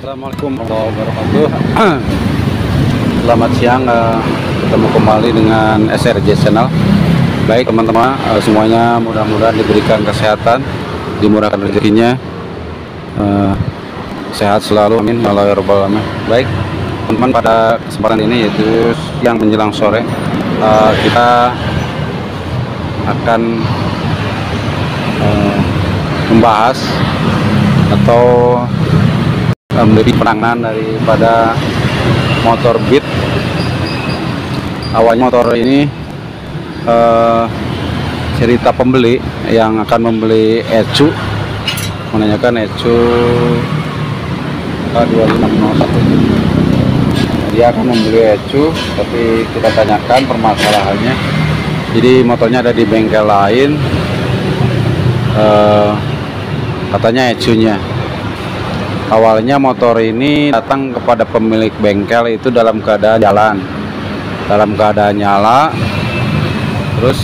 Assalamualaikum warahmatullahi wabarakatuh. Selamat siang, ketemu kembali dengan SRJ Channel. Baik teman-teman, semuanya mudah-mudahan diberikan kesehatan, dimurahkan rezekinya, sehat selalu, amin ya rabbal alamin. Baik teman-teman, pada kesempatan ini yaitu yang menjelang sore, kita akan membahas atau memberi penanganan daripada motor Beat. Awalnya motor ini cerita pembeli yang akan membeli Ecu menanyakan Ecu K2501. Dia akan membeli Ecu, tapi kita tanyakan permasalahannya. Jadi motornya ada di bengkel lain, katanya Ecunya. Awalnya motor ini datang kepada pemilik bengkel itu dalam keadaan jalan, dalam keadaan nyala. Terus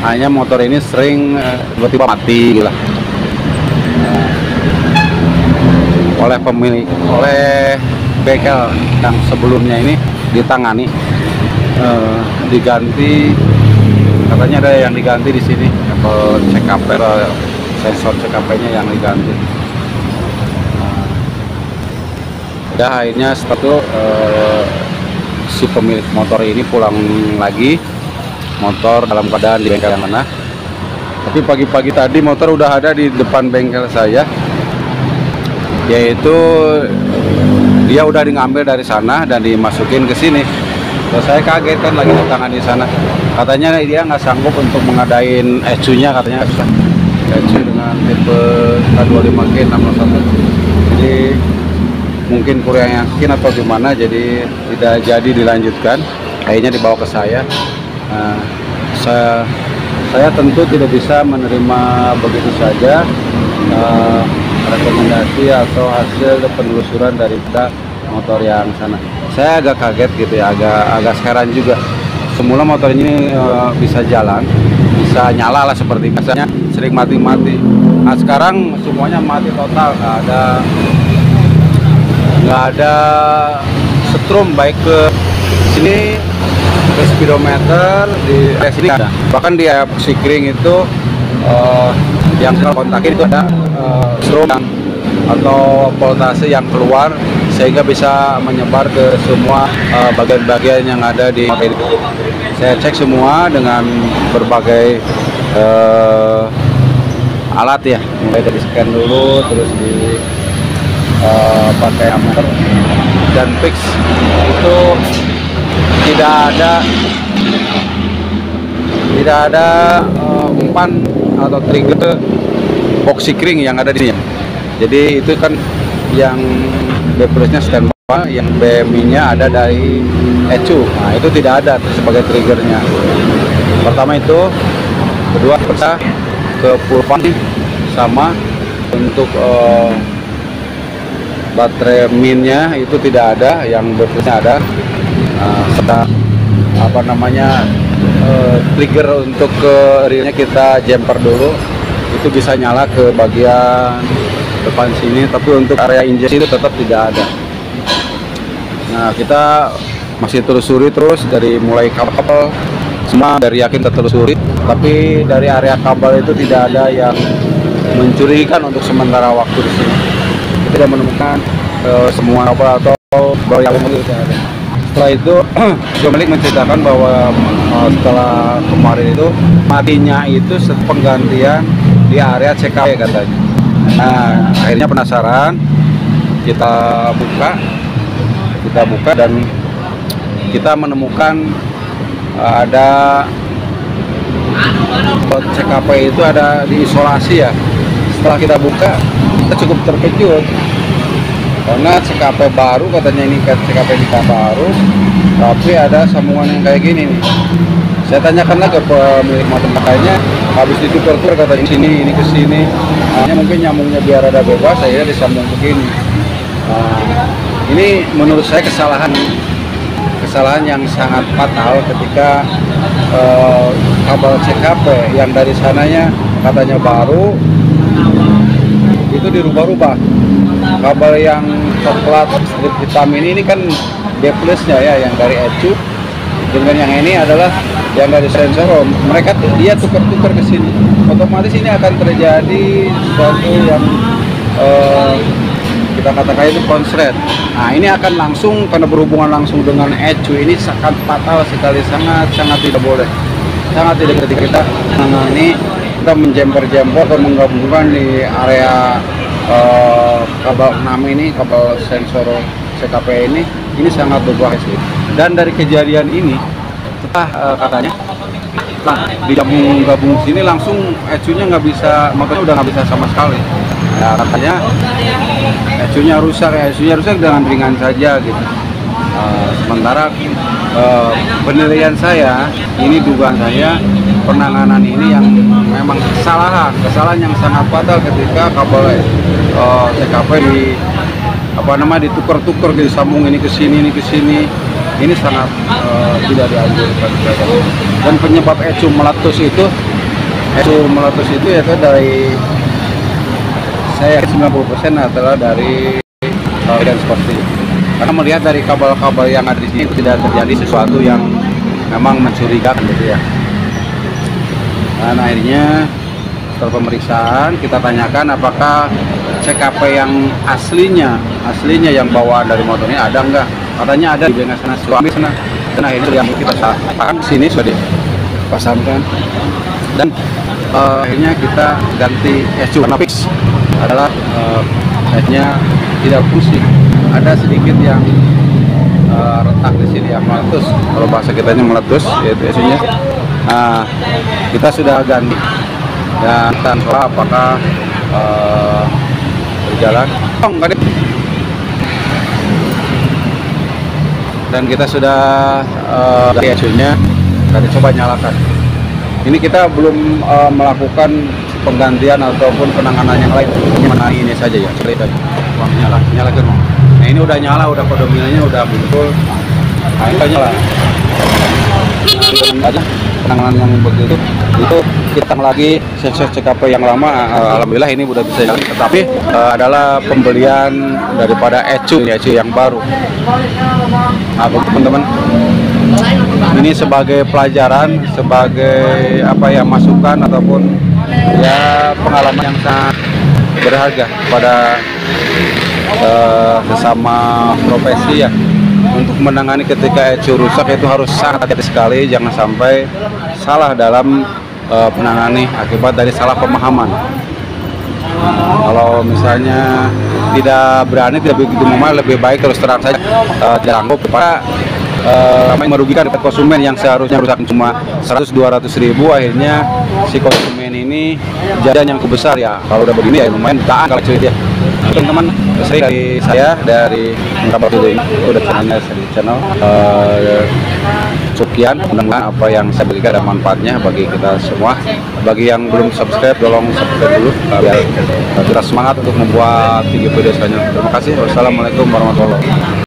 hanya motor ini sering tiba-tiba mati gitu lah. Oleh pemilik, oleh bengkel yang sebelumnya ini ditangani, diganti, katanya ada yang diganti di sini, check up sensor CKP-nya yang diganti. Akhirnya setelah itu si pemilik motor ini pulang lagi, motor dalam keadaan di bengkel yang mana. Tapi pagi-pagi tadi motor udah ada di depan bengkel saya, yaitu dia udah ngambil dari sana dan dimasukin ke sini. Terus saya kaget kan, lagi tangan di sana. Katanya dia nggak sanggup untuk mengadain Ecu-nya, katanya Ecu dengan tipe K25K601. Jadi mungkin kurang yakin atau gimana, jadi tidak jadi dilanjutkan. Akhirnya dibawa ke saya. Saya tentu tidak bisa menerima begitu saja rekomendasi atau hasil penelusuran dari motor yang sana. Saya agak kaget gitu ya, agak heran juga. Semula motor ini bisa jalan, bisa nyala lah seperti biasanya, sering mati-mati. Nah sekarang semuanya mati total, nggak ada setrum, baik ke sini, ke speedometer di sini ada. Bahkan di Sikring itu yang kontakin itu ada setrum atau voltase yang keluar, sehingga bisa menyebar ke semua bagian-bagian yang ada di motor itu. Saya cek semua dengan berbagai alat ya, mulai dari scan dulu, terus di pakai ammeter dan fix. Itu tidak ada umpan atau trigger box Sikring yang ada di sini. Jadi itu kan yang B plusnya standby, yang BMI-nya ada dari Ecu. Nah itu tidak ada sebagai triggernya. Pertama itu, kedua kita ke pulpan sama. Untuk baterai minnya itu tidak ada, yang B plusnya ada. Serta trigger untuk ke realnya kita jumper dulu, itu bisa nyala ke bagian depan sini, tapi untuk area injeksi itu tetap tidak ada. Nah kita masih telusuri terus, dari mulai kabel semua dari yakin tertelusuri, tapi dari area kabel itu tidak ada yang mencurigakan untuk sementara waktu di sini. Kita tidak menemukan semua kabel atau yang tidak ada. Setelah itu pemilik menceritakan bahwa setelah kemarin itu matinya itu penggantian di area CKP katanya. Nah akhirnya penasaran, kita buka dan kita menemukan ada CKP itu ada diisolasi ya. Setelah kita buka, kita cukup terkejut karena CKP baru, katanya ini CKP kita baru, tapi ada sambungan yang kayak gini nih. Saya tanyakan ke pemilik motor makanya, habis ditukar-tukar katanya sini, ini ke sini. Hanya mungkin nyambungnya biar ada bebas, akhirnya disambung begini. Ini menurut saya kesalahan yang sangat fatal ketika kabel CKP yang dari sananya katanya baru itu dirubah-rubah. Kabel yang coklat strip hitam ini kan D plusnya ya, yang dari ECU, dengan yang ini adalah yang dari sensor. Mereka dia tukar-tukar ke sini, otomatis ini akan terjadi sesuatu yang kita katakan itu konslet. Nah, ini akan langsung, karena berhubungan langsung dengan ECU, ini sangat fatal sekali, sangat tidak boleh, sangat tidak. Ketika kita menangani, kita menjemper-jemper atau menggabungkan di area kabel 6 ini, kabel sensor CKP ini sangat berbahaya sih. Dan dari kejadian ini, setelah katanya digabung sini langsung ECU-nya nggak bisa, makanya udah nggak bisa sama sekali. Ya, katanya ECU-nya rusak dengan ringan saja gitu. Sementara penilaian saya, ini dugaan saya, penanganan ini yang memang kesalahan yang sangat fatal ketika kabel CKP ditukar-tukar, disambung ini ke sini, ini sangat tidak dianjurkan. Dan penyebab ECU meletus itu yaitu dari, saya 90% adalah dari dan seperti itu. Karena melihat dari kabel-kabel yang ada di sini tidak terjadi sesuatu yang memang mencurigakan gitu ya. Dan akhirnya setelah pemeriksaan kita tanyakan apakah CKP yang aslinya yang bawaan dari motor ini ada enggak? Katanya ada di bengkel sana, suami sana. Dan akhirnya yang kita pasang sini sudah dipasangkan. Dan akhirnya kita ganti ECU karena fix adalah akhirnya tidak fungsi. Ada sedikit yang retak di sini yang meletus. Kalau bahasa kitanya meletus, yaitu ECU-nya. Nah, kita sudah ganti dan tanpa apakah berjalan. Dan kita sudah dari ECU-nya, kita coba nyalakan. Ini kita belum melakukan penggantian ataupun penanganan yang lain. Ini saja ya, cerita. Nyalakan. Nah, ini udah nyala, udah kodomilnya udah muncul. Nah, ini nyala. Penanganan yang begitu itu kita lagi sensor CKP yang lama, alhamdulillah ini udah bisa jalan. Tetapi adalah pembelian daripada ECU yang baru. Nah, teman-teman, ini sebagai pelajaran, sebagai masukan ataupun ya pengalaman yang sangat berharga pada sesama profesi ya. Untuk menangani ketika ECU rusak itu harus sangat hati-hati sekali, jangan sampai salah dalam menangani akibat dari salah pemahaman. Kalau misalnya tidak berani, tidak begitu memahami, lebih baik terus terang saja dirangkup kepada merugikan konsumen yang seharusnya rusak cuma 100-200 ribu, akhirnya si konsumen ini jajan yang kebesar ya. Kalau udah begini ya lumayan tahan kalau cerita ya. Teman-teman, dari saya dari Mengkabar Video ini udah channel sekian, mudah-mudahan apa yang saya berikan ada manfaatnya bagi kita semua. Bagi yang belum subscribe, tolong subscribe dulu biar kita semangat untuk membuat video-video selanjutnya. Terima kasih. Wassalamualaikum warahmatullahi wabarakatuh.